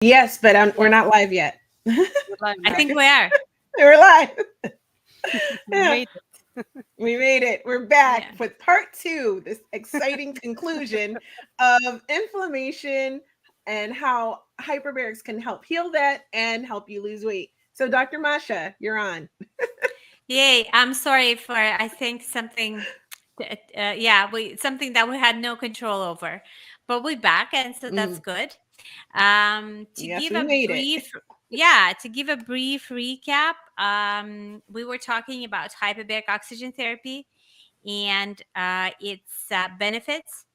Yes, but we're not live yet. We're live I now. think we are. We're live. We Yeah, made it. we made it. We're back Yeah. with part two, this exciting conclusion of inflammation and how hyperbarics can help heal that and help you lose weight. So, Dr. Masha, you're on. Yay. I'm sorry for, I think something, something that we had no control over, but we're back. And so that's Mm, good. To yes, give we a made it. brief, to give a brief recap, we were talking about hyperbaric oxygen therapy and its benefits.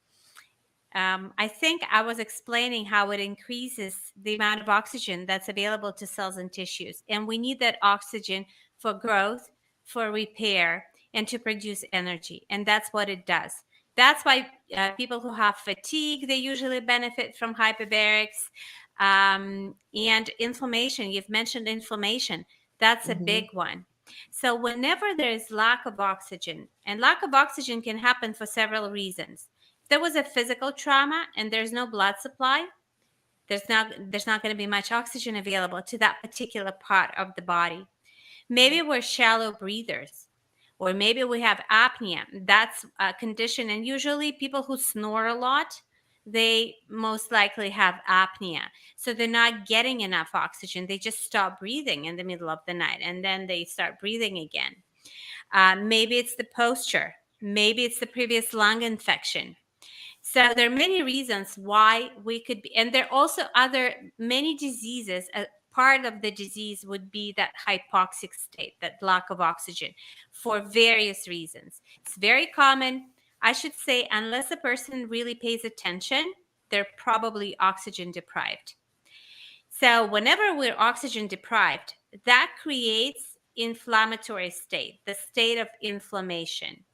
I think I was explaining how it increases the amount of oxygen that's available to cells and tissues. And we need that oxygen for growth, for repair, and to produce energy. And that's what it does. That's why people who have fatigue, they usually benefit from hyperbarics. And inflammation, you've mentioned inflammation. That's a Hmm. big one. So whenever there is lack of oxygen, and lack of oxygen can happen for several reasons. If there was a physical trauma and there's no blood supply, there's not going to be much oxygen available to that particular part of the body. Maybe we're shallow breathers, or maybe we have apnea. That's a condition, and usually people who snore a lot, they most likely have apnea. So they're not getting enough oxygen. They just stop breathing in the middle of the night, and then they start breathing again. Maybe it's the posture. Maybe it's the previous lung infection. So there are many reasons why we could be, and there are also other many diseases. Part of the disease would be that hypoxic state, that lack of oxygen, for various reasons. It's very common. I should say, unless a person really pays attention, they're probably oxygen deprived. So whenever we're oxygen deprived, that creates inflammatory state, the state of inflammation.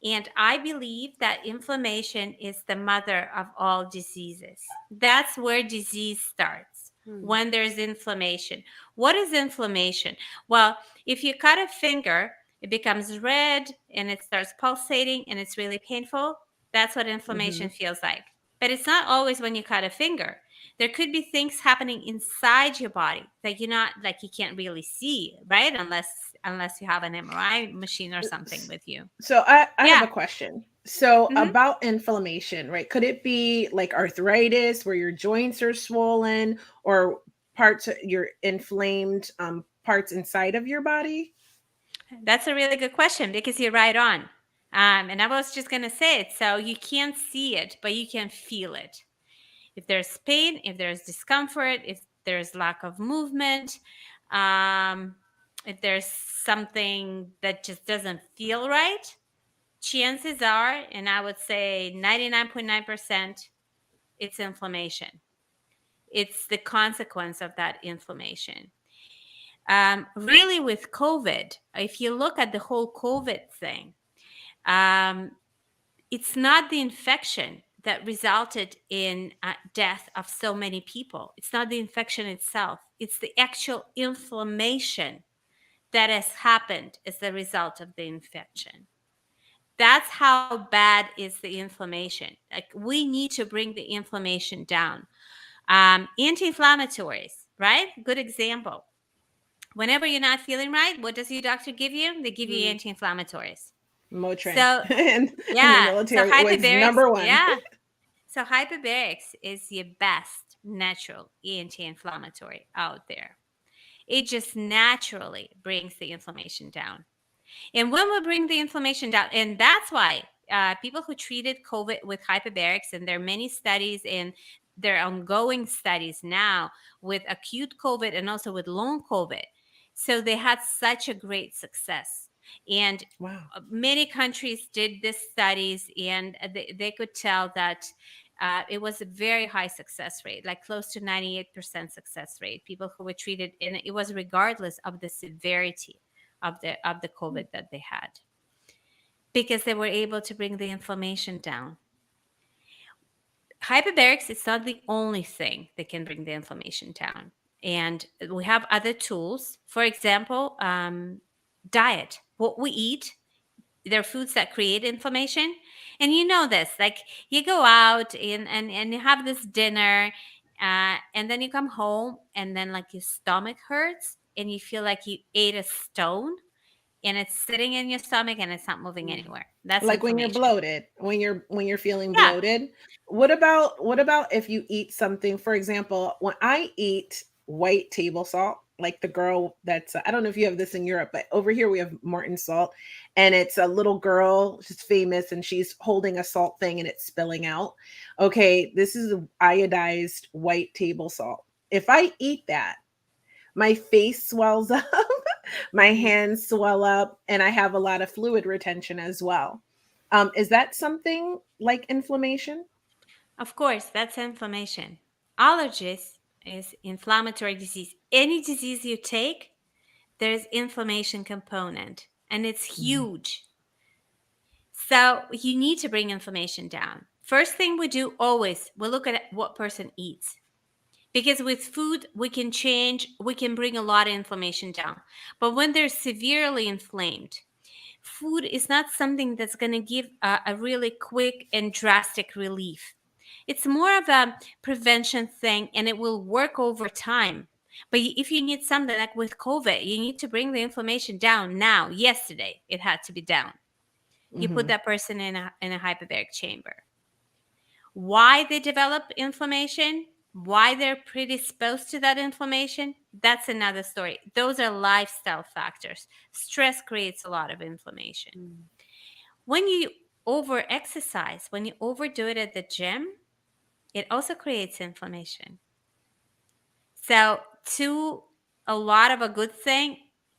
And I believe that inflammation is the mother of all diseases. That's where disease starts, Hmm. when there's inflammation. What is inflammation? Well, if you cut a finger, it becomes red and it starts pulsating and it's really painful. That's what Hmm. inflammation feels like. But it's not always when you cut a finger. There could be things happening inside your body that you're not, like, you can't really see, right? Unless you have an MRI machine or something with you. So I have Yeah. a question. So Hmm. about inflammation, right? Could it be like arthritis where your joints are swollen or parts of your inflamed parts inside of your body? That's a really good question because you're right on. And I was just going to say it. So you can't see it, but you can feel it. If there's pain, if there's discomfort, if there's lack of movement, um, if there's something that just doesn't feel right, chances are, and I would say 99.9%, it's inflammation. It's the consequence of that inflammation. Really, with COVID, if you look at the whole COVID thing, um, it's not the infection that resulted in death of so many people. It's not the infection itself. It's the actual inflammation that has happened as the result of the infection. That's how bad is the inflammation. Like, we need to bring the inflammation down. Anti-inflammatories, right? Good example. Whenever you're not feeling right, what does your doctor give you? They give you Hmm. anti-inflammatories. Motrin So in the yeah, so military it was hyperbarics, number one. yeah. So hyperbarics is your best natural anti-inflammatory out there. It just naturally brings the inflammation down. And when we bring the inflammation down, and that's why people who treated COVID with hyperbarics, and there are many studies and there are ongoing studies now with acute COVID and also with long COVID. So they had such a great success. And Wow. many countries did these studies, and they could tell that it was a very high success rate, like close to 98% success rate. People who were treated, and it was regardless of the severity of the COVID that they had, because they were able to bring the inflammation down. Hyperbarics is not the only thing that can bring the inflammation down, and we have other tools. For example, diet. What we eat, there are foods that create inflammation, and you know this. Like, you go out and you have this dinner. and then you come home and then like your stomach hurts and you feel like you ate a stone and it's sitting in your stomach and it's not moving anywhere. That's Like when you're inflammation. bloated, when you're feeling Yeah. bloated. What about if you eat something, for example, when I eat white table salt, like the girl that's I don't know if you have this in Europe, but over here we have Morton salt, and it's a little girl, she's famous, and she's holding a salt thing and it's spilling out. Okay, this is iodized white table salt. If I eat that, my face swells up, my hands swell up, and I have a lot of fluid retention as well. Is that something like inflammation? Of course, that's inflammation. Allergies is inflammatory disease. Any disease you take, there's inflammation component and it's Mhm. huge. So you need to bring inflammation down. First thing we do always, we look at what person eats. Because with food, we can bring a lot of inflammation down. But when they're severely inflamed, food is not something that's going to give a really quick and drastic relief. It's more of a prevention thing and it will work over time. But if you need something like with COVID, you need to bring the inflammation down now. Yesterday, it had to be down. You put Mhm. that person in a hyperbaric chamber. Why they develop inflammation, why they're predisposed to that inflammation, that's another story. Those are lifestyle factors. Stress creates a lot of inflammation. Mm. When you over exercise, when you overdo it at the gym, it also creates inflammation. So, a lot of a good thing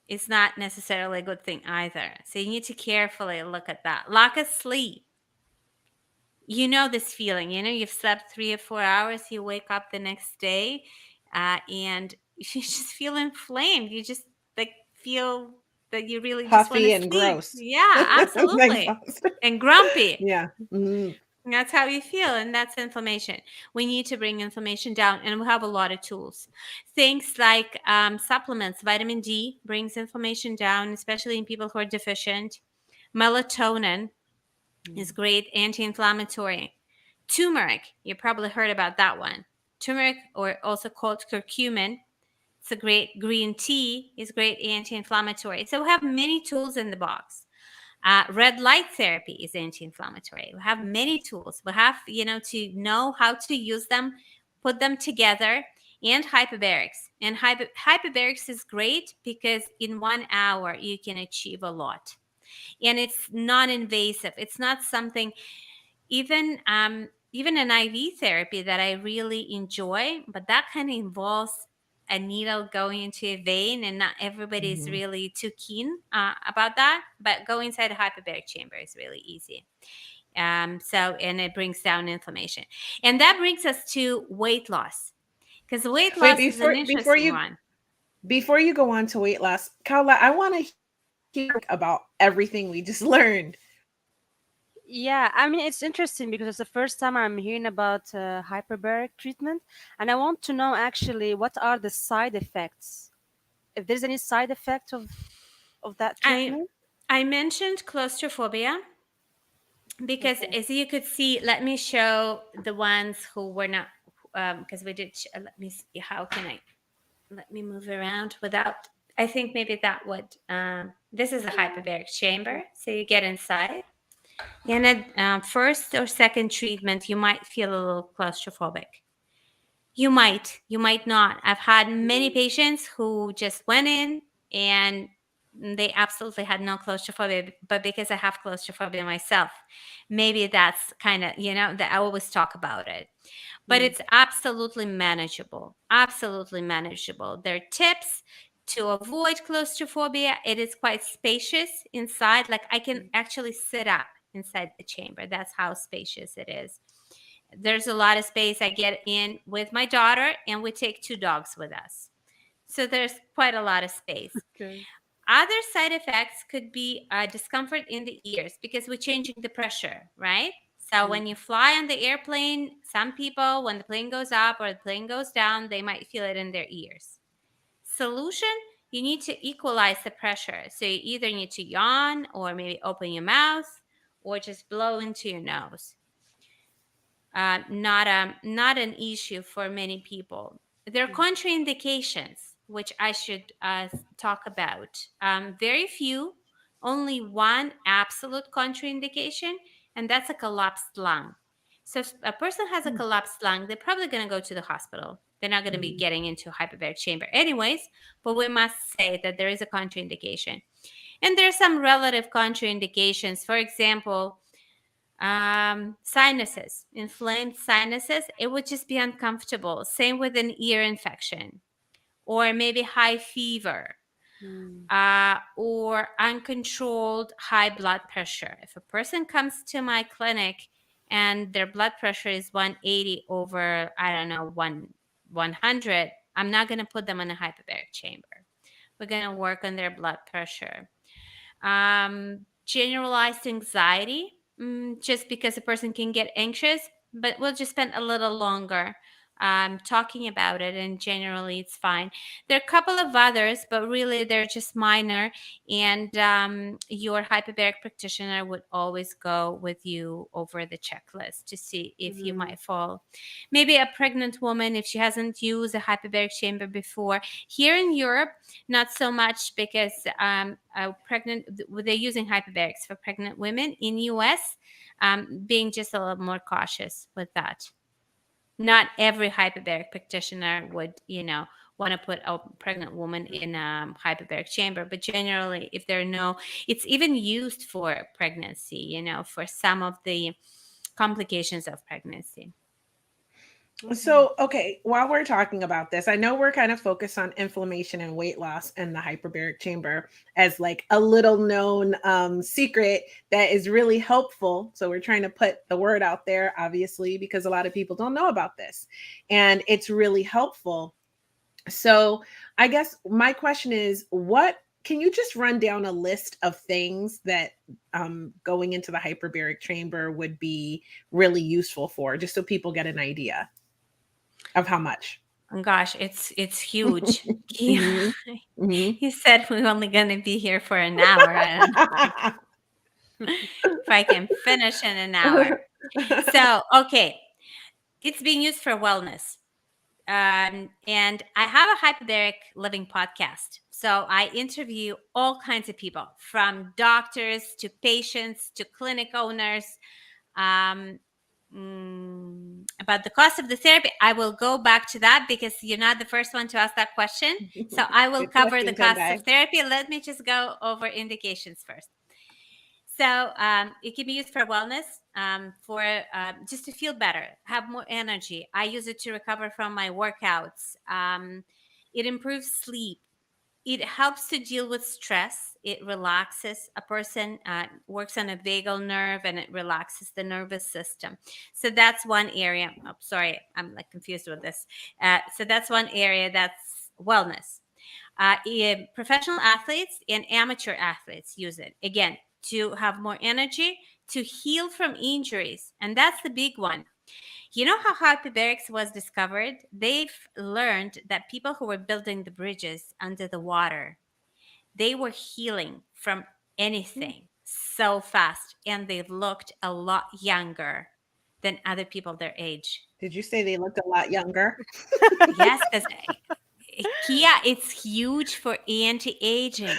is not necessarily a good thing either. So, you need to carefully look at that. Lack of sleep. You know this feeling. You know, you've slept 3 or 4 hours, you wake up the next day, and you just feel inflamed. You just like feel that you really just want to Puffy and sleep. gross. Yeah, absolutely. Exhausted. And grumpy. Yeah. Mhm. That's how you feel, and that's inflammation. We need to bring inflammation down, and we have a lot of tools. Things like supplements. Vitamin D brings inflammation down, especially in people who are deficient. Melatonin is Mm. great anti-inflammatory. Turmeric, you probably heard about that one. Turmeric, or also called curcumin, it's a great green tea, is great anti-inflammatory. So we have many tools in the box. Red light therapy is anti-inflammatory. We have many tools. We have, to know how to use them, put them together, and hyperbarics. And hyperbarics is great because in 1 hour you can achieve a lot, and it's non-invasive. It's not something, even an IV therapy that I really enjoy, but that kind of involves a needle going into a vein, and not everybody is Mhm. really too keen about that. But going inside a hyperbaric chamber is really easy. And it brings down inflammation, and that brings us to weight loss, because weight Wait, loss is an interesting one. before you go on to weight loss, Carla, I want to hear about everything we just learned. Yeah, I mean, it's interesting because it's the first time I'm hearing about hyperbaric treatment, and I want to know actually what are the side effects, if there's any side effect of that I treatment. I mentioned claustrophobia because, Okay. as you could see, let me show the ones who were not, because we did. Let me see. How can I? Let me move around without. I think maybe that would. This is a hyperbaric chamber, so you get inside. And at first or second treatment, you might feel a little claustrophobic. You might not. I've had many patients who just went in and they absolutely had no claustrophobia, but because I have claustrophobia myself, maybe that's kind of, that I always talk about it. But Mm. it's absolutely manageable. Absolutely manageable. There are tips to avoid claustrophobia. It is quite spacious inside. Like I can Mm. actually sit up inside the chamber. That's how spacious it is. There's a lot of space. I get in with my daughter, and we take two dogs with us. So there's quite a lot of space. Okay. Other side effects could be discomfort in the ears because we're changing the pressure, right? So Mm. when you fly on the airplane, some people, when the plane goes up or the plane goes down, they might feel it in their ears. Solution, you need to equalize the pressure. So you either need to yawn or maybe open your mouth or just blow into your nose. not an issue for many people. There are contraindications, which I should talk about. Very few, only one absolute contraindication, and that's a collapsed lung. So if a person has a collapsed lung, they're probably going to go to the hospital. They're not going to be getting into a hyperbaric chamber anyways, but we must say that there is a contraindication. And there are some relative contraindications. For example, sinuses, inflamed sinuses, it would just be uncomfortable. Same with an ear infection, or maybe high fever, or uncontrolled high blood pressure. If a person comes to my clinic and their blood pressure is 180 over, I don't know, 100, I'm not going to put them in a hyperbaric chamber. We're going to work on their blood pressure. Generalized anxiety, just because a person can get anxious, but we'll just spend a little longer talking about it, and generally it's fine. There are a couple of others, but really they're just minor, and your hyperbaric practitioner would always go with you over the checklist to see if you might fall. Maybe a pregnant woman, if she hasn't used a hyperbaric chamber before. Here in Europe, not so much, because they're using hyperbarics for pregnant women. In US, being just a little more cautious with that. Not every hyperbaric practitioner would, want to put a pregnant woman in a hyperbaric chamber, but generally, if there are no, it's even used for pregnancy, for some of the complications of pregnancy. So, okay, while we're talking about this, I know we're kind of focused on inflammation and weight loss and the hyperbaric chamber as like a little known secret that is really helpful. So, we're trying to put the word out there, obviously, because a lot of people don't know about this, and it's really helpful. So, I guess my question is, what can you just run down a list of things that going into the hyperbaric chamber would be really useful for, just so people get an idea of how much? Gosh, it's huge. Mhm, mhm. He said we're only going to be here for an hour. I don't know if I can finish in an hour. So, okay, it's being used for wellness. And I have a hyperbaric living podcast. So I interview all kinds of people, from doctors to patients to clinic owners. Um, about the cost of the therapy, I will go back to that because you're not the first one to ask that question. So I will Good cover the question, costs of Tendai. therapy. Let me just go over indications first. So it can be used for wellness, for just to feel better, have more energy. I use it to recover from my workouts. It improves sleep. It helps to deal with stress. It relaxes a person, works on a vagal nerve, and it relaxes the nervous system. So that's one area. Oh, sorry, I'm like confused with this. So that's one area that's wellness. Professional athletes and amateur athletes use it, again, to have more energy, to heal from injuries. And that's the big one. You know how hyperbarics was discovered? They've learned that people who were building the bridges under the water, they were healing from anything so fast, and they looked a lot younger than other people their age. Did you say they looked a lot younger? Yes, because yeah, it's huge for anti-aging.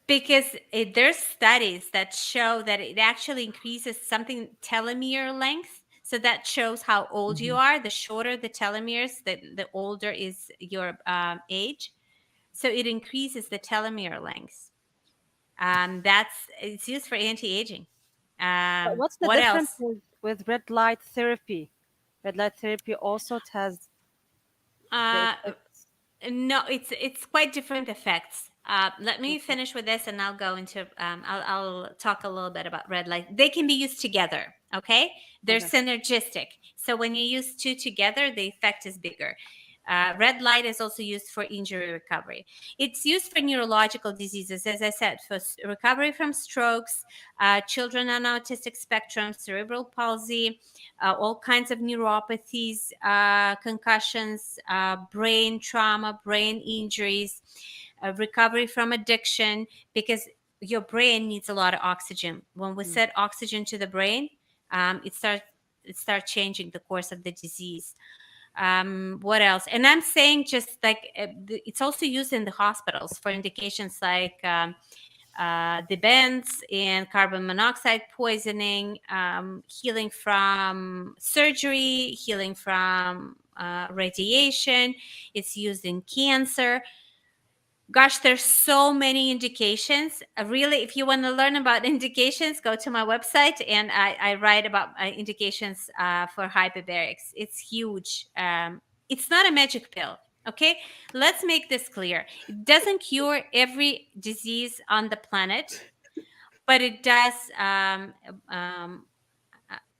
Because there's studies that show that it actually increases something telomere length. So that shows how old you Mhm. are. The shorter the telomeres, the older is your age. So it increases the telomere length. It's used for anti-aging. But what's the What difference else? with red light therapy? Red light therapy also has the Uh, effects. No, it's quite different effects. Let me Okay. finish with this, and I'll go into. I'll talk a little bit about red light. They can be used together. Okay, they're Okay. synergistic. So when you use two together, the effect is bigger. Red light is also used for injury recovery. It's used for neurological diseases, as I said, for recovery from strokes, children on autistic spectrum, cerebral palsy, all kinds of neuropathies, concussions, brain trauma, brain injuries, recovery from addiction, because your brain needs a lot of oxygen. When we Mm. set oxygen to the brain, it starts start changing the course of the disease. What else? And I'm saying just like it's also used in the hospitals for indications like the bends and carbon monoxide poisoning, healing from surgery, healing from radiation. It's used in cancer. Gosh, there's so many indications. Really, if you want to learn about indications, go to my website, and I write about indications for hyperbarics. It's huge. It's not a magic pill. Okay, let's make this clear. It doesn't cure every disease on the planet, but it does.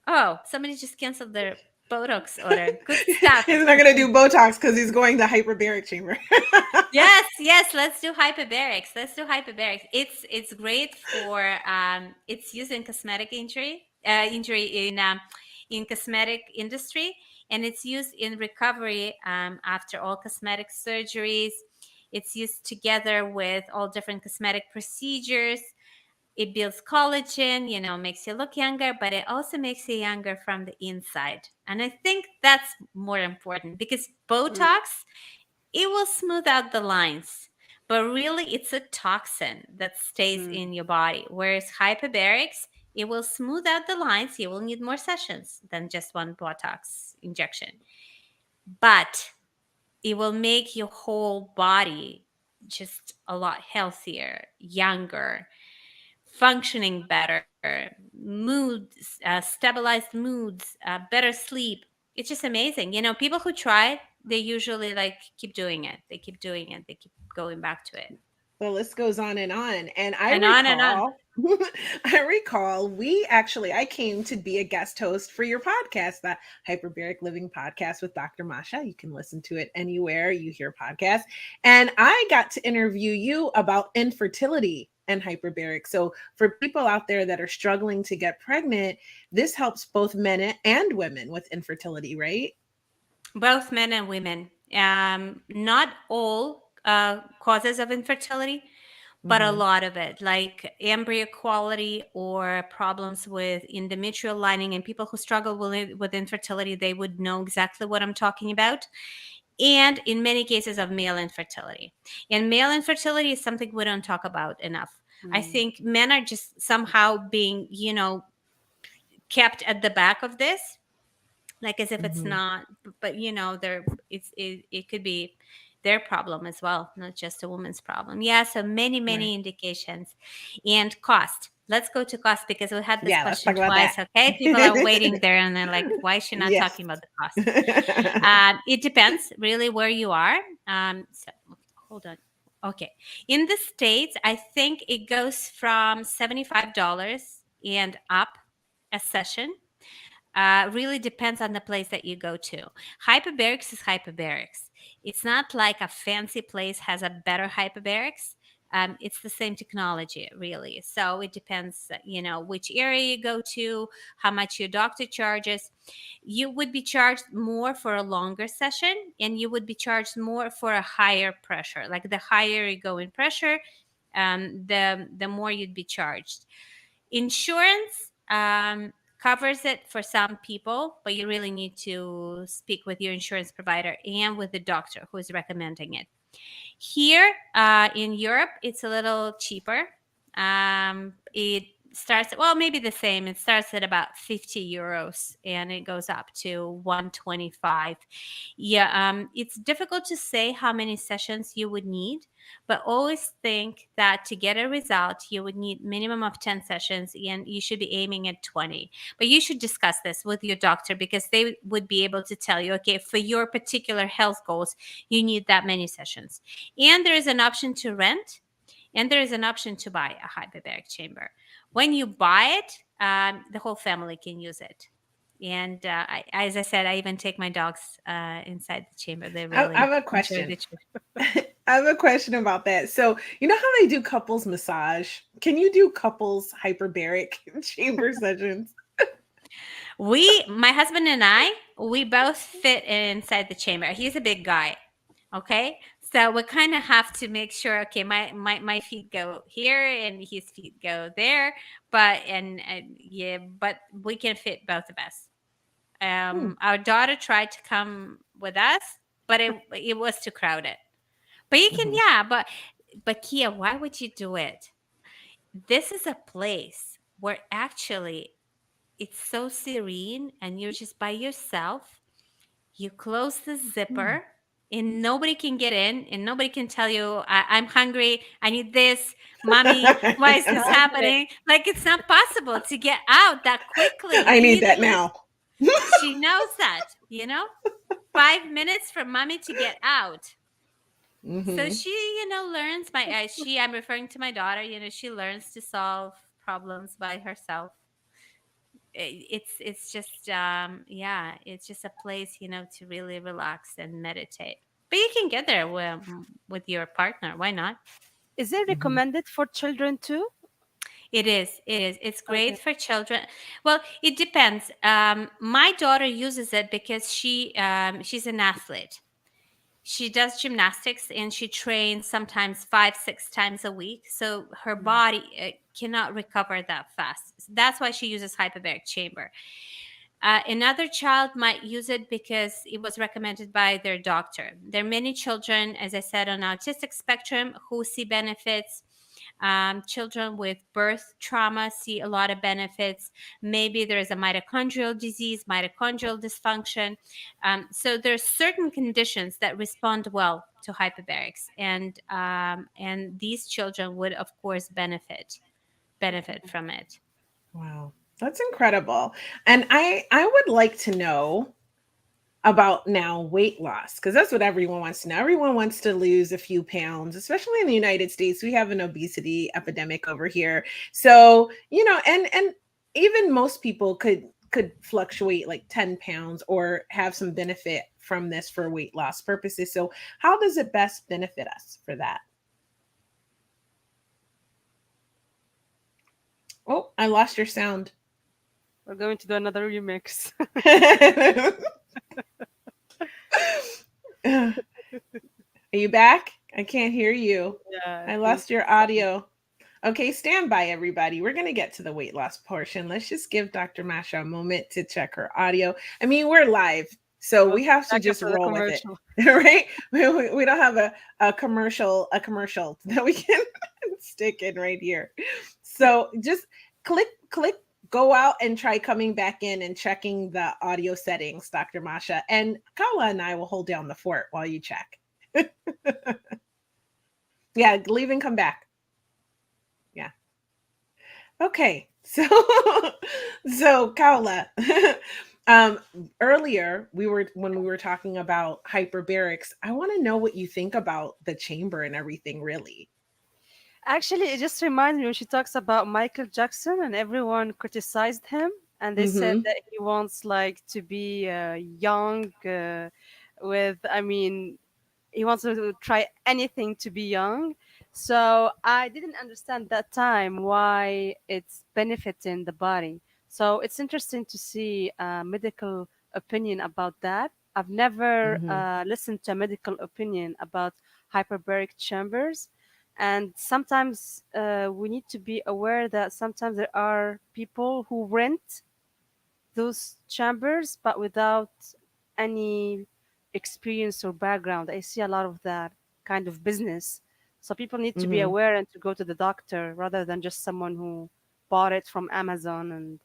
Oh, somebody just canceled their Botox order. Good stuff. He's not gonna do Botox because he's going to hyperbaric chamber. Yes, yes, let's do hyperbarics. Let's do hyperbarics. It's great for it's used in cosmetic injury in cosmetic industry, and it's used in recovery after all cosmetic surgeries. It's used together with all different cosmetic procedures. It builds collagen, makes you look younger, but it also makes you younger from the inside. And I think that's more important because Botox, it will smooth out the lines, but really it's a toxin that stays in your body. Whereas hyperbarics, it will smooth out the lines. You will need more sessions than just one Botox injection, but it will make your whole body just a lot healthier, younger, functioning better, moods, stabilized moods, better sleep. It's just amazing. People who try it, they usually like keep doing it. They keep doing it. They keep going back to it. The list goes on and on. And I And on and on. recall, I came to be a guest host for your podcast, the Hyperbaric Living Podcast with Dr. Masha. You can listen to it anywhere you hear podcasts. And I got to interview you about infertility and hyperbaric. So for people out there that are struggling to get pregnant, this helps both men and women with infertility, right? Both men and women. Not all causes of infertility, but a lot of it, like embryo quality or problems with endometrial lining. And people who struggle with infertility, they would know exactly what I'm talking about. And in many cases of male infertility. And male infertility is something we don't talk about enough. I think men are just somehow being, kept at the back of this, like as if it's not, but it could be their problem as well, not just a woman's problem. Yeah, so many indications. And cost, let's go to cost because we had this Yeah, let's question talk about twice. that. Okay, people are waiting there and they're like, why is she not Yes. talking about the cost? It depends really where you are. So hold on. Okay, in the States, I think it goes from $75 and up a session. Really depends on the place that you go to. Hyperbarics is hyperbarics. It's not like a fancy place has a better hyperbarics. It's the same technology, really. So it depends, which area you go to, how much your doctor charges. You would be charged more for a longer session, and you would be charged more for a higher pressure. Like the higher you go in pressure, the more you'd be charged. Insurance covers it for some people, but you really need to speak with your insurance provider and with the doctor who is recommending it. Here in Europe, it's a little cheaper. It starts, well, maybe the same. It starts at about 50 euros and it goes up to 125. Yeah, it's difficult to say how many sessions you would need, but always think that to get a result, you would need minimum of 10 sessions and you should be aiming at 20. But you should discuss this with your doctor because they would be able to tell you, okay, for your particular health goals, you need that many sessions. And there is an option to rent, and there is an option to buy a hyperbaric chamber. When you buy it, the whole family can use it. And as I said, I even take my dogs inside the chamber. They really I have a enjoy question. the chamber. I have a question about that. So, you know how they do couples massage? Can you do couples hyperbaric chamber sessions? My husband and I, we both fit inside the chamber. He's a big guy. Okay. So we kind of have to make sure, okay, my feet go here and his feet go there, but we can fit both of us. Our daughter tried to come with us, but it was too crowded. But you can, Mhm. yeah, but Kia, why would you do it? This is a place where actually it's so serene and you're just by yourself. You close the Mm. zipper and nobody can get in and nobody can tell you, I'm hungry, I need this, mommy, why is this happening? Like it's not possible to get out that quickly. I Do need you that think now. she knows that, 5 minutes for mommy to get out? So Hmm. she, learns I'm referring to my daughter, she learns to solve problems by herself. It's just yeah, it's just a place, to really relax and meditate. But you can get there with your partner. Why not? Is it Hmm. recommended for children too? It is it's great Okay. for children. Well, it depends. My daughter uses it because she's an athlete. She does gymnastics and she trains sometimes 5 6 times a week, so her body cannot recover that fast. That's why she uses hyperbaric chamber. Another child might use it because it was recommended by their doctor. There are many children, as I said, on autistic spectrum who see benefits. Children with birth trauma see a lot of benefits. Maybe there is a mitochondrial disease, mitochondrial dysfunction. So there's certain conditions that respond well to hyperbarics, and these children would, of course, benefit from it. Wow, that's incredible. And I would like to know about now weight loss, because that's what everyone wants to know. Everyone wants to lose a few pounds, especially in the United States. We have an obesity epidemic over here. So, and even most people could fluctuate like 10 pounds or have some benefit from this for weight loss purposes. So, how does it best benefit us for that? Oh, I lost your sound. We're going to do another remix. Are you back? I can't hear you. Yeah, I he's lost your audio. Okay, stand by, everybody. We're going to get to the weight loss portion. Let's just give Dr. Masha a moment to check her audio. I mean, we're live, so we'll we have to back just after the roll with it, commercial. right? We don't have a commercial that we can stick in right here. So just click, go out and try coming back in and checking the audio settings, Dr. Masha. And Kala and I will hold down the fort while you check. Yeah, leave and come back. Yeah. Okay. So so Kaula, um earlier when we were talking about hyperbarics, I want to know what you think about the chamber and everything really. Actually, it just reminds me when she talks about Michael Jackson and everyone criticized him and they said Mhm. that he wants like to be young with I mean he wants to try anything to be young. So I didn't understand that time why it's benefiting the body. So it's interesting to see a medical opinion about that. I've never Mhm. listened to a medical opinion about hyperbaric chambers. And sometimes we need to be aware that sometimes there are people who rent those chambers but without any experience or background. I see a lot of that kind of business. So people need to be Mhm. aware and to go to the doctor rather than just someone who bought it from Amazon and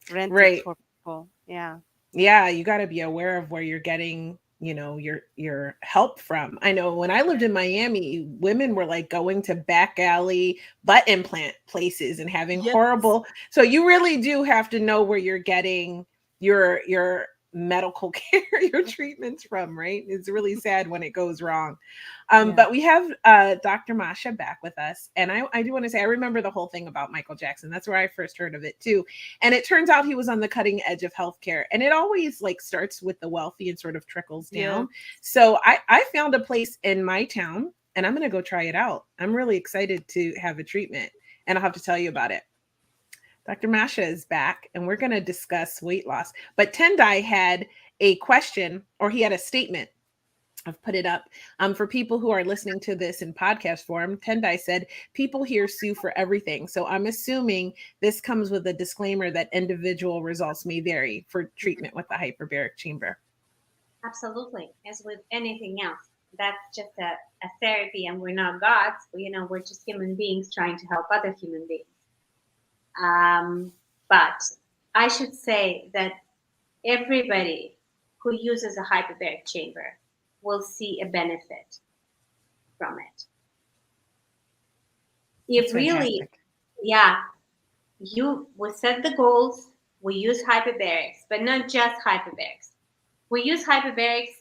rent it Right. for people. Yeah. Yeah, you got to be aware of where you're getting, your help from. I know when I lived in Miami, women were like going to back alley butt implant places and having Yes. horrible. So you really do have to know where you're getting your medical care, your treatments from, right? It's really sad when it goes wrong. Yeah. But we have Dr. Masha back with us. And I do want to say, I remember the whole thing about Michael Jackson. That's where I first heard of it too. And it turns out he was on the cutting edge of healthcare. And it always like starts with the wealthy and sort of trickles Yeah. down. So I found a place in my town and I'm going to go try it out. I'm really excited to have a treatment and I'll have to tell you about it. Dr. Masha is back and we're going to discuss weight loss. But Tendai had a question or he had a statement I've put it up. For people who are listening to this in podcast form, Tendai said, people here sue for everything. So I'm assuming this comes with a disclaimer that individual results may vary for treatment with the hyperbaric chamber. Absolutely. As with anything else, that's just a therapy, and we're not gods. We're just human beings trying to help other human beings. But I should say that everybody who uses a hyperbaric chamber will see a benefit from it. If really, yeah, we set the goals, we use hyperbarics, but not just hyperbarics. We use hyperbarics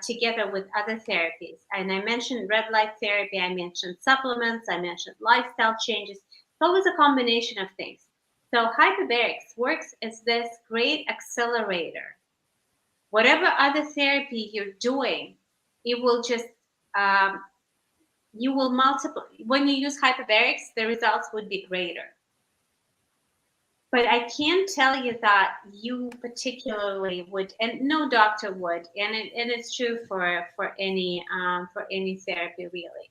together with other therapies. And I mentioned red light therapy, I mentioned supplements, I mentioned lifestyle changes. It's always a combination of things. So hyperbarics works as this great accelerator. Whatever other therapy you're doing, it will just, you will multiply. When you use hyperbarics, the results would be greater. But I can't tell you that you particularly would, and no doctor would, and it's true for any therapy really.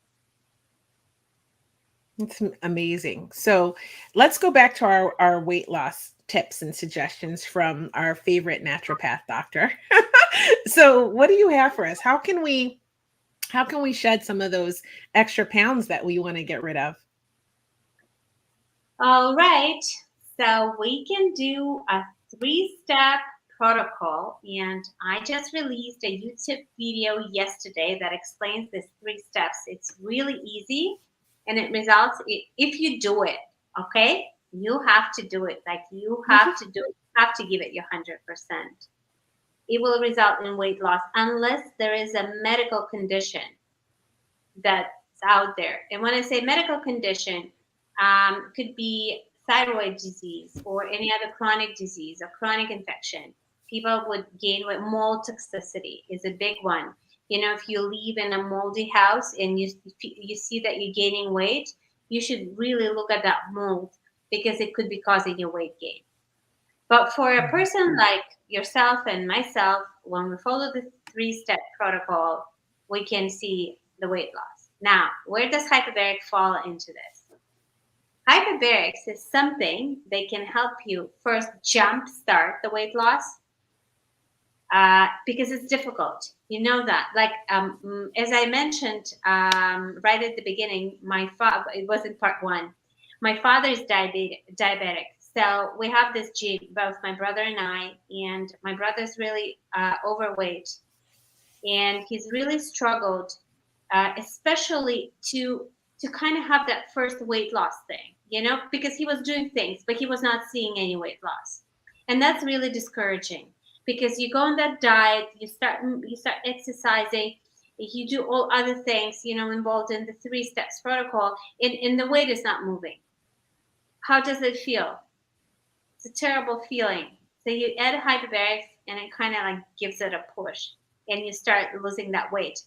It's amazing. So let's go back to our weight loss tips and suggestions from our favorite naturopath doctor. So what do you have for us? How can we shed some of those extra pounds that we want to get rid of? All right. So we can do a 3-step protocol, and I just released a YouTube video yesterday that explains these 3 steps. It's really easy, and it results if you do it. Okay, you have to do it. Like you have to do it. You have to give it your 100%. It will result in weight loss unless there is a medical condition that's out there. And when I say medical condition, could be thyroid disease or any other chronic disease or chronic infection. People would gain weight. Mold toxicity is a big one. If you live in a moldy house and you see that you're gaining weight, you should really look at that mold because it could be causing you weight gain. But for a person like yourself and myself, when we follow the 3-step protocol, we can see the weight loss. Now, where does hyperbaric fall into this? Hyperbarics is something that can help you first jumpstart the weight loss because it's difficult. You know that. Like as I mentioned right at the beginning, my father, it was in part 1. My father is diabetic. So we have this gene, both my brother and I, and my brother's really overweight. And he's really struggled, especially to kind of have that first weight loss thing, because he was doing things, but he was not seeing any weight loss. And that's really discouraging because you go on that diet, you start exercising, you do all other things, involved in the 3 steps protocol, and the weight is not moving. How does it feel? It's a terrible feeling. So you add hyperbarics and it kind of like gives it a push and you start losing that weight.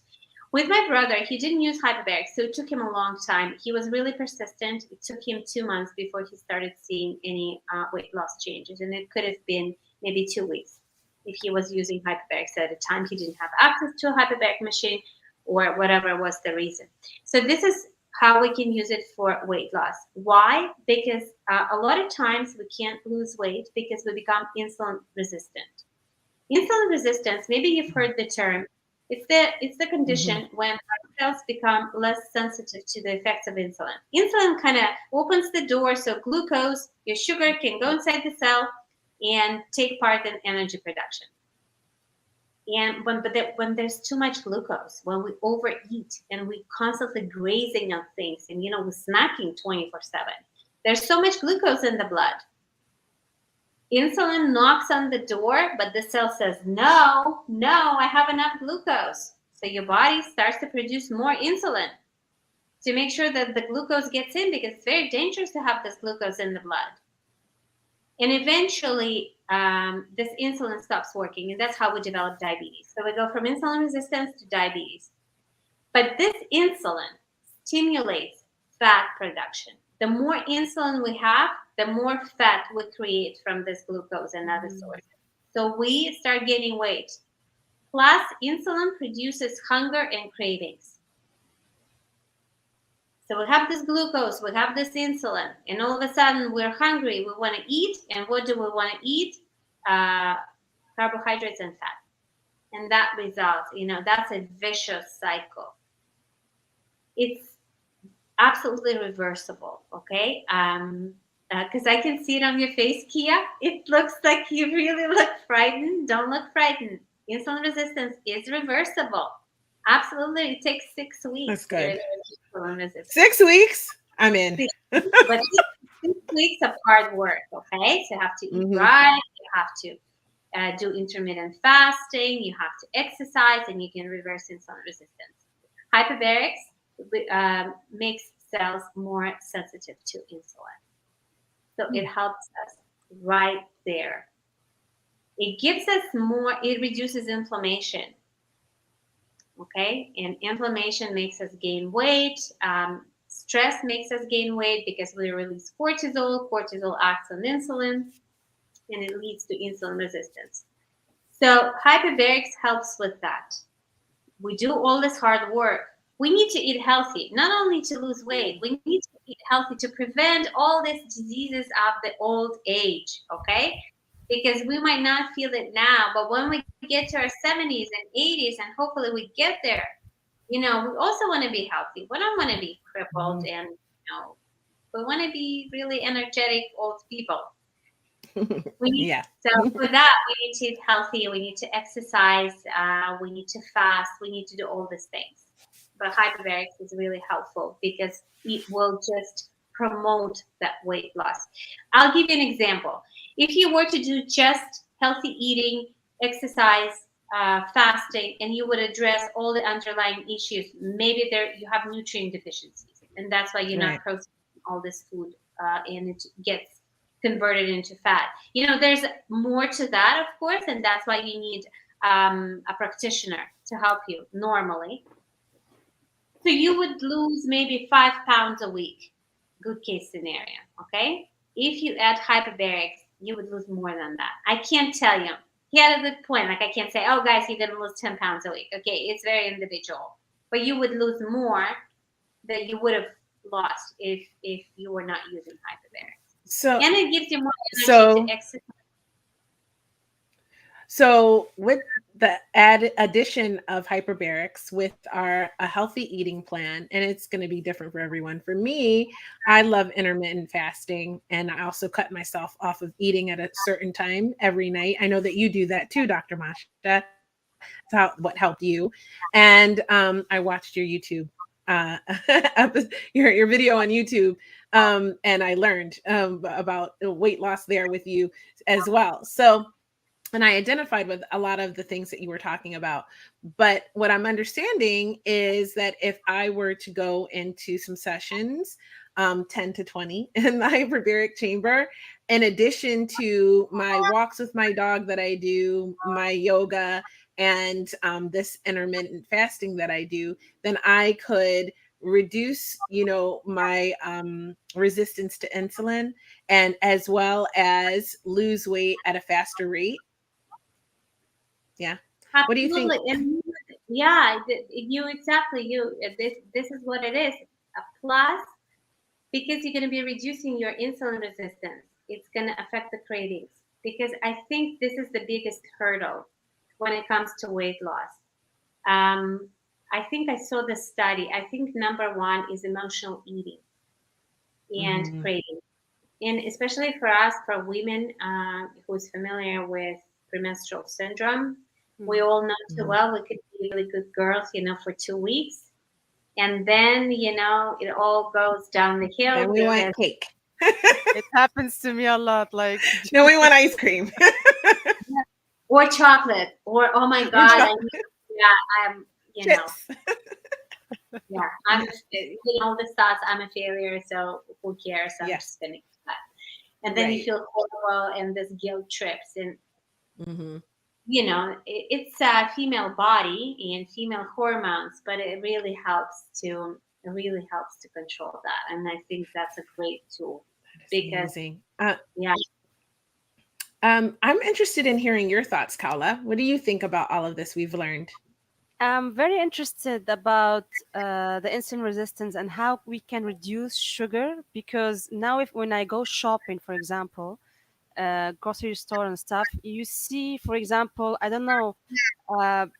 With my brother, he didn't use hyperbarics, so it took him a long time. He was really persistent. It took him 2 months before he started seeing any weight loss changes, and it could have been maybe 2 weeks if he was using hyperbarics at a time. He didn't have access to a hyperbaric machine or whatever was the reason. So this is how we can use it for weight loss. Why? Because a lot of times we can't lose weight because we become insulin resistant. Insulin resistance, maybe you've heard the term. It's the condition when our cells become less sensitive to the effects of insulin. Insulin kind of opens the door so glucose, your sugar, can go inside the cell and take part in energy production. And when there's too much glucose, when we overeat and we constantly grazing on things and we're snacking 24/7, there's so much glucose in the blood. Insulin knocks on the door, but the cell says, no, I have enough glucose. So your body starts to produce more insulin to make sure that the glucose gets in because it's very dangerous to have this glucose in the blood. And eventually, this insulin stops working, and that's how we develop diabetes. So we go from insulin resistance to diabetes. But this insulin stimulates fat production. The more insulin we have, the more fat we create from this glucose and other sources. So we start gaining weight. Plus, insulin produces hunger and cravings. So we have this glucose, we have this insulin, and all of a sudden we're hungry. We want to eat, and what do we want to eat? Uh, Carbohydrates and fat, and that results, that's a vicious cycle. It's absolutely reversible. Okay, because I can see it on your face, Kia. It looks like you really look frightened. Don't look frightened. Insulin resistance is reversible. Absolutely, it takes 6 weeks That's to good. reverse insulin resistance. 6 weeks? I'm in. 6 weeks, but 6 weeks of hard work. Okay, so you have to eat Mhm. right. You have to do intermittent fasting, you have to exercise, and you can reverse insulin resistance. Hyperbarics makes cells more sensitive to insulin. So it helps us right there. It gives us more, it reduces inflammation. Okay, and inflammation makes us gain weight. Stress makes us gain weight because we release cortisol. Cortisol acts on insulin, and it leads to insulin resistance. So hyperbarics helps with that. We do all this hard work. We need to eat healthy, not only to lose weight. We need to eat healthy to prevent all these diseases of the old age, okay? Because we might not feel it now, but when we get to our 70s and 80s, and hopefully we get there, we also want to be healthy. We don't want to be crippled, and we want to be really energetic old people. Yeah. So for that, we need to eat healthy, we need to exercise, we need to fast, we need to do all these things. But hyperbarics is really helpful because it will just promote that weight loss. I'll give you an example. If you were to do just healthy eating, exercise, fasting, and you would address all the underlying issues, maybe there you have nutrient deficiencies, and that's why you're Right. not processing all this food, and it gets converted into fat. There's more to that, of course, and that's why you need a practitioner to help you normally. So you would lose maybe 5 pounds a week, good case scenario, okay? If you add hyperbarics, you would lose more than that. I can't tell you. He had a good point. Like, I can't say, oh, guys, you're going to lose 10 pounds a week. Okay, it's very individual. But you would lose more than you would have lost if you were not using hyperbarics. So And it gives you more energy so to exercise. So with the addition of hyperbarics with a healthy eating plan, and it's going to be different for everyone. For me, I love intermittent fasting, and I also cut myself off of eating at a certain time every night. I know that you do that too, Dr. Masha. That's what helped you. And I watched your YouTube, uh, your video on YouTube, and I learned about weight loss there with you as well. So and I identified with a lot of the things that you were talking about. But what I'm understanding is that if I were to go into some sessions, 10 to 20 in the hyperbaric chamber, in addition to my walks with my dog that I do, my yoga, and this intermittent fasting that I do, then I could reduce my resistance to insulin, and as well as lose weight at a faster rate. Yeah. What do you think? Absolutely. And yeah, you exactly you this is what it is. A plus, because you're going to be reducing your insulin resistance, it's going to affect the cravings. Because I think this is the biggest hurdle when it comes to weight loss. Um, I think I saw the study. I think number one is emotional eating and Mhm. craving. And especially for us, for women who's familiar with premenstrual syndrome, we all know too Mhm. well we could be really good girls, for 2 weeks. And then, it all goes down the hill. Then we want cake. It happens to me a lot. Like, Then we want ice cream. or chocolate, or oh my Or God, I'm, chips. yeah, all this thoughts, I'm a failure, so who cares? I'm Yeah. just gonna eat that. And then you Right. feel horrible, and this guilt trips, and Hmm. it's a female body and female hormones, but it really helps to control that, and I think that's a great tool That is because amazing. yeah, I'm interested in hearing your thoughts, Kaula. What do you think about all of this we've learned? I'm very interested about the insulin resistance and how we can reduce sugar, because now if when I go shopping, for example, grocery store and stuff, you see, for example, I don't know,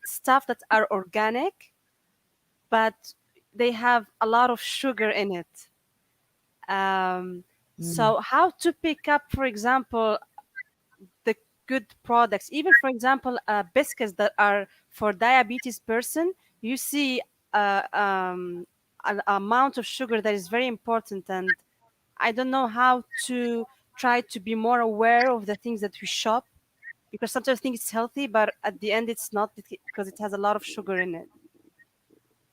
stuff that are organic, but they have a lot of sugar in it. Um, Mm, so how to pick up, for example, the good products, even for example, biscuits that are for diabetes person, you see an amount of sugar that is very important, and I don't know how to try to be more aware of the things that we shop, because sometimes I think it's healthy, but at the end it's not, because it has a lot of sugar in it.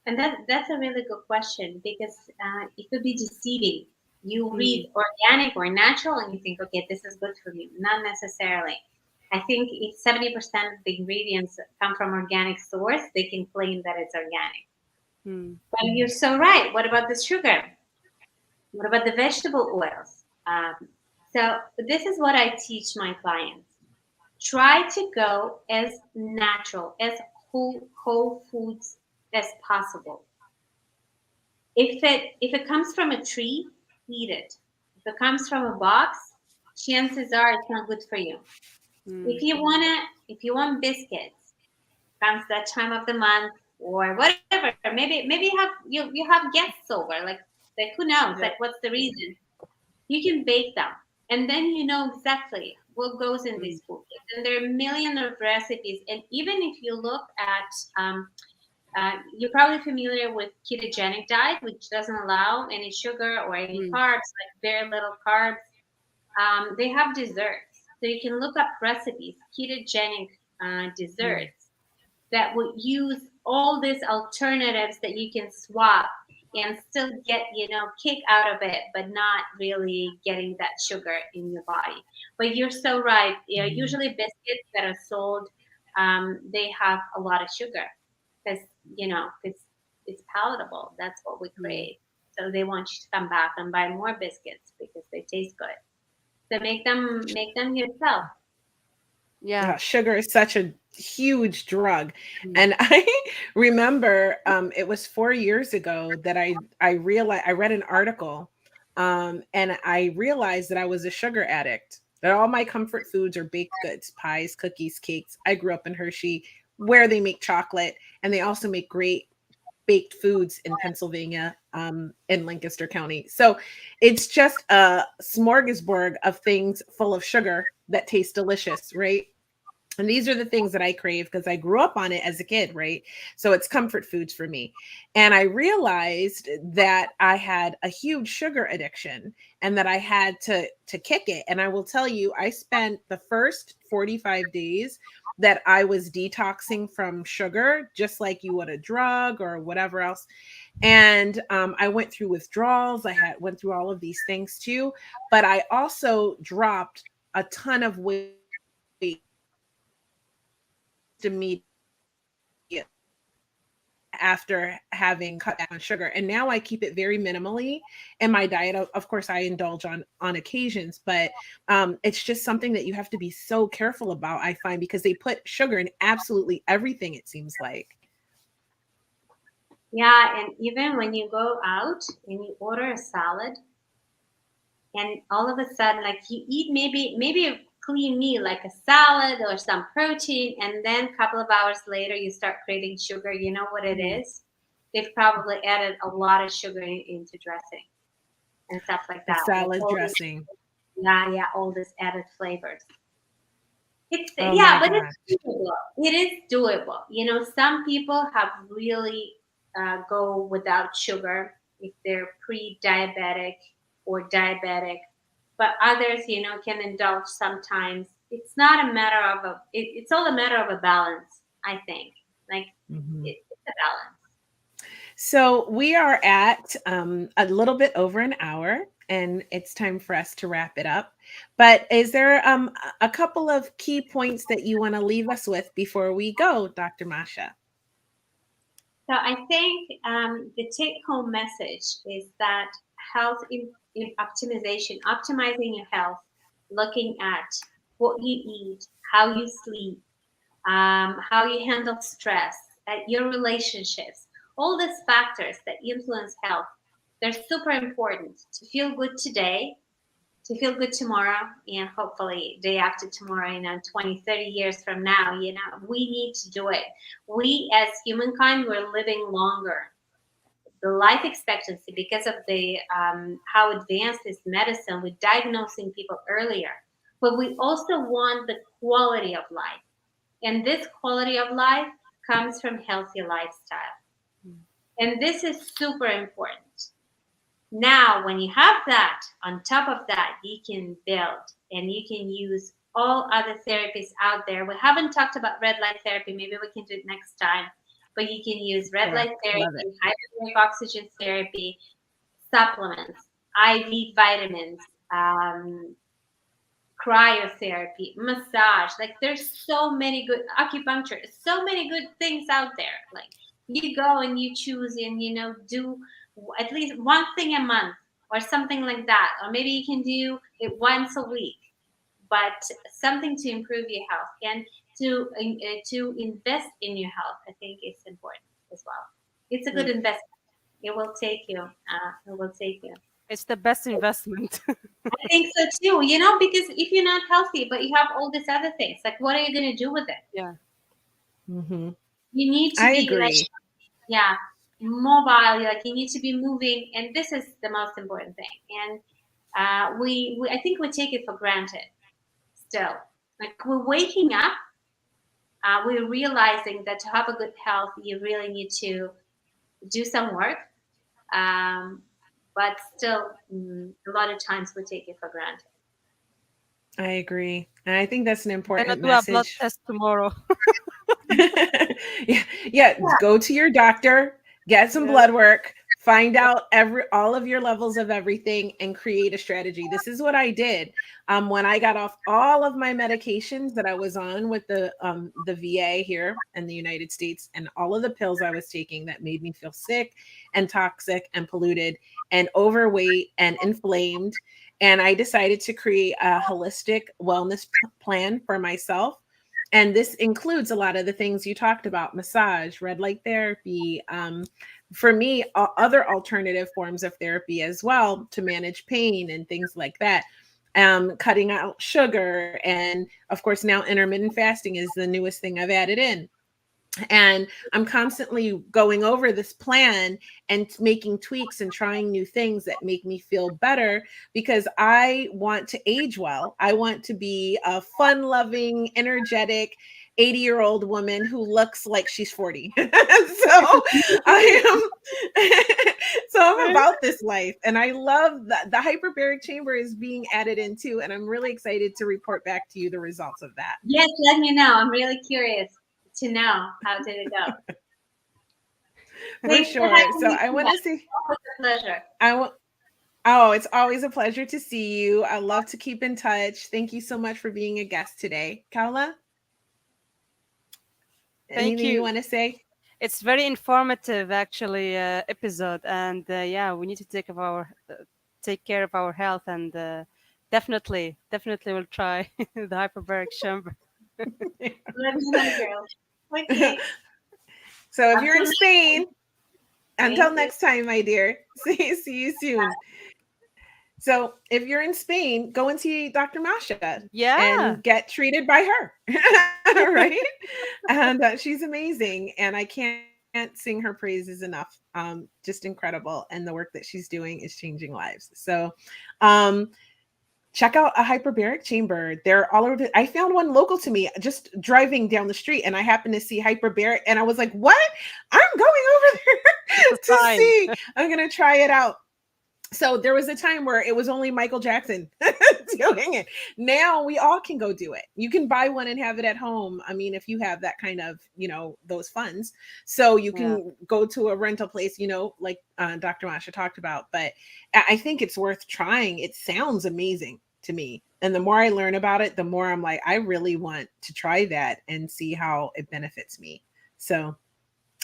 And that's a really good question because it could be deceiving. You Mm, read organic or natural and you think, okay, this is good for me. Not necessarily. I think if 70% of the ingredients come from organic source, they can claim that it's organic. mm, But you're so right. What about the sugar? What about the vegetable oils? So this is what I teach my clients. Try to go as natural, as whole foods as possible. If it comes from a tree, eat it. If it comes from a box, chances are it's not good for you. mm, If you want biscuits, comes that time of the month or whatever. Maybe you have guests over. Like who knows? Like yeah, what's the reason? You can bake them, and then you know exactly what goes in mm, these foods. And there are a million of recipes. And even if you look at you're probably familiar with ketogenic diet, which doesn't allow any sugar or any mm, carbs, like very little carbs. They have desserts, so you can look up recipes, ketogenic mm, desserts that would use all these alternatives that you can swap and still get kick out of it, but not really getting that sugar in your body. But you're so right. mm, Usually biscuits that are sold, they have a lot of sugar because because it's palatable. That's what we mm. crave. So they want you to come back and buy more biscuits because they taste good. So make them yourself. Yeah. yeah, sugar is such a huge drug. Mm, And I remember it was 4 years ago that I realized I read an article and I realized that I was a sugar addict. That all my comfort foods are baked goods, pies, cookies, cakes. I grew up in Hershey, where they make chocolate, and they also make great baked foods in Pennsylvania, in Lancaster County. So it's just a smorgasbord of things full of sugar that taste delicious, right? And these are the things that I crave because I grew up on it as a kid, right? So it's comfort foods for me. And I realized that I had a huge sugar addiction and that I had to kick it. And I will tell you, I spent the first 45 days that I was detoxing from sugar, just like you would a drug or whatever else. And I went through withdrawals. I had went through all of these things too, but I also dropped a ton of weight immediately after having cut back on sugar. And now I keep it very minimally in my diet. Of course I indulge on occasions, but it's just something that you have to be so careful about, I find, because they put sugar in absolutely everything, it seems like. Yeah, and even when you go out and you order a salad, and all of a sudden, like you eat maybe a clean meal like a salad or some protein, and then a couple of hours later you start craving sugar. You know what it mm, is? They've probably added a lot of sugar into dressing and stuff like The that. Like salad all this, dressing. yeah, yeah, all this added flavors. It's Oh yeah, my but it's gosh. doable. It is doable. Some people have really go without sugar if they're pre-diabetic or diabetic, but others, can indulge sometimes. It's not a matter of it's all a matter of a balance, I think. Like Mhm. it's a balance. So we are at a little bit over an hour, and it's time for us to wrap it up. But is there a couple of key points that you want to leave us with before we go, Dr. Masha? So I think the take-home message is that health in optimization, optimizing your health, looking at what you eat, how you sleep, how you handle stress, your relationships, all these factors that influence health, they're super important to feel good today, to feel good tomorrow, and hopefully day after tomorrow, 20, 30 years from now, we need to do it. We as humankind, we're living longer. The life expectancy, because of the how advanced is medicine with diagnosing people earlier, but we also want the quality of life, and this quality of life comes from healthy lifestyle, and this is super important. Now when you have that, on top of that you can build and you can use all other therapies out there. We haven't talked about red light therapy, maybe we can do it next time, but you can use red Sure. light Love it. therapy, hyperbaric oxygen therapy, supplements, IV vitamins, cryotherapy, massage. Like there's so many good acupuncture, so many good things out there. Like you go and you choose and do at least one thing a month or something like that, or maybe you can do it once a week, but something to improve your health and to invest in your health. I think it's important as well. It's a good Mm. investment. It will take you. It will take you. It's the best investment. I think so too, because if you're not healthy, but you have all these other things, like what are you going to do with it? Yeah. Hmm. You need to I be like, agree. yeah, mobile, like you need to be moving. And this is the most important thing. And we I think we take it for granted still. Like we're waking up, we're realizing that to have a good health, you really need to do some work. Um, but still, a lot of times we take it for granted. I agree. And I think that's an Gonna important do a blood message. test tomorrow. Yeah, yeah, go to your doctor, get some Yeah. blood work, find out all of your levels of everything and create a strategy. This is what I did when I got off all of my medications that I was on with the VA here in the United States, and all of the pills I was taking that made me feel sick and toxic and polluted and overweight and inflamed. And I decided to create a holistic wellness plan for myself, and this includes a lot of the things you talked about: massage, red light therapy, for me, other alternative forms of therapy as well to manage pain and things like that. Cutting out sugar, and of course now intermittent fasting is the newest thing I've added in. And I'm constantly going over this plan and making tweaks and trying new things that make me feel better, because I want to age well. I want to be a fun loving, energetic 80-year-old woman who looks like she's 40. So I am so I'm about this life, and I love that the hyperbaric chamber is being added in too, and I'm really excited to report back to you the results of that. Yes, let me know. I'm really curious to know how did it go. For Thanks for sure. having So me. I want to see Always a pleasure. I want Oh, it's always a pleasure to see you. I love to keep in touch. Thank you so much for being a guest today. Kaula, Thank anything you you. want to say? It's very informative, actually, episode, and yeah, we need to take care of our health, and definitely, we'll try the hyperbaric chamber. Let me know, girl. Okay. So if you're Until in next time. Spain, until Thank you. next time, my dear. See you soon. So if you're in Spain, go and see Dr. Masha Yeah, and get treated by her. Right? And she's amazing. And I can't sing her praises enough. Just incredible. And the work that she's doing is changing lives. So um, check out a hyperbaric chamber. They're all over. I found one local to me just driving down the street, and I happened to see hyperbaric, and I was like, what? I'm going over it's a there to sign. see. I'm going to try it out. So there was a time where it was only Michael Jackson doing it. Now we all can go do it. You can buy one and have it at home. I mean, if you have that kind of, those funds. So you Yeah. can go to a rental place, like Dr. Masha talked about. But I think it's worth trying. It sounds amazing to me. And the more I learn about it, the more I'm like, I really want to try that and see how it benefits me. So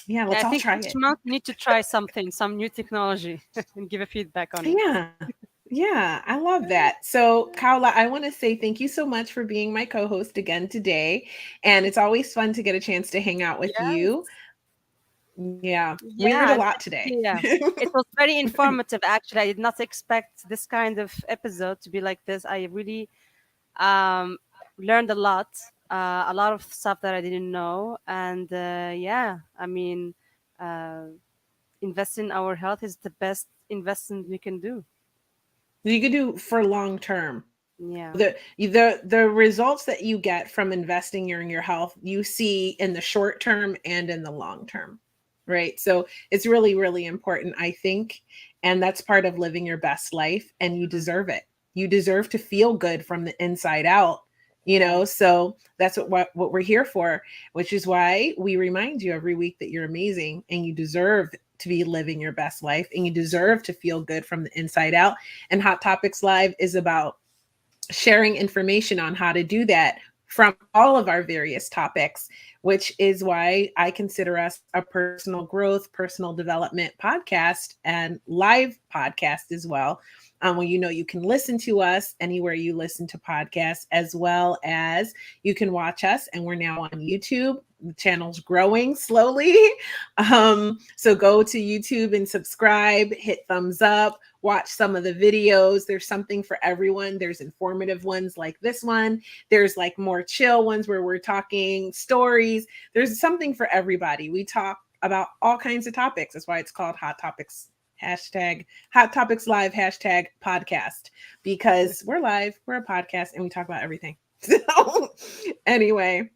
yeah, Yeah, let's I all think try each it. month we need to try something, some new technology, and give a feedback on it. Yeah. Yeah, I love that. So, Kaula, I want to say thank you so much for being my co-host again today. And it's always fun to get a chance to hang out with you. Yes. Yeah, we learned a Yeah, lot today. definitely. Yeah. It was very informative, actually. I did not expect this kind of episode to be like this. I really um, learned a lot of stuff that I didn't know. And yeah, I mean, uh, invest in our health is the best investment we can do. You could do for long term. Yeah. The results that you get from investing in your health, you see in the short term and in the long term. Right? So, it's really really important, I think, and that's part of living your best life, and you Mhm. deserve it. You deserve to feel good from the inside out. Yeah. So that's what we're here for, which is why we remind you every week that you're amazing and you deserve to be living your best life and you deserve to feel good from the inside out. And Hot Topics Live is about sharing information on how to do that from all of our various topics, which is why I consider us a personal growth, personal development podcast and live podcast as well. Well, you can listen to us anywhere you listen to podcasts, as well as you can watch us. And we're now on YouTube. The channel's growing slowly. So go to YouTube and subscribe, hit thumbs up, watch some of the videos. There's something for everyone. There's informative ones like this one. There's like more chill ones where we're talking stories. There's something for everybody. We talk about all kinds of topics. That's why it's called Hot Topics hashtag Hot Topics Live hashtag podcast, because we're live, we're a podcast, and we talk about everything. So anyway,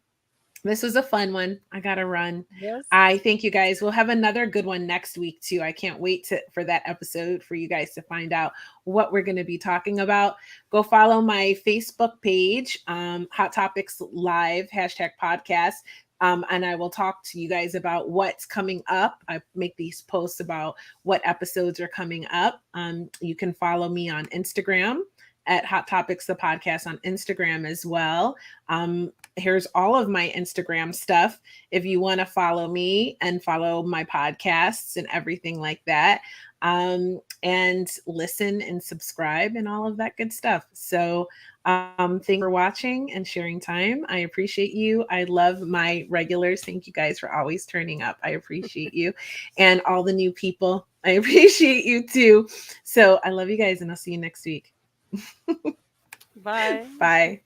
this was a fun one. I gotta run. Yes. I think you guys will have another good one next week too. I can't wait for that episode for you guys to find out what we're going to be talking about. Go follow my Facebook page, Hot Topics Live hashtag podcast. And I will talk to you guys about what's coming up. I make these posts about what episodes are coming up. You can follow me on Instagram at Hot Topics the podcast on Instagram as well. Here's all of my Instagram stuff if you want to follow me and follow my podcasts and everything like that. And listen and subscribe and all of that good stuff. So thanks for watching and sharing time. I appreciate you. I love my regulars. Thank you guys for always turning up. I appreciate you. And all the new people, I appreciate you too. So I love you guys, and I'll see you next week. Bye. Bye.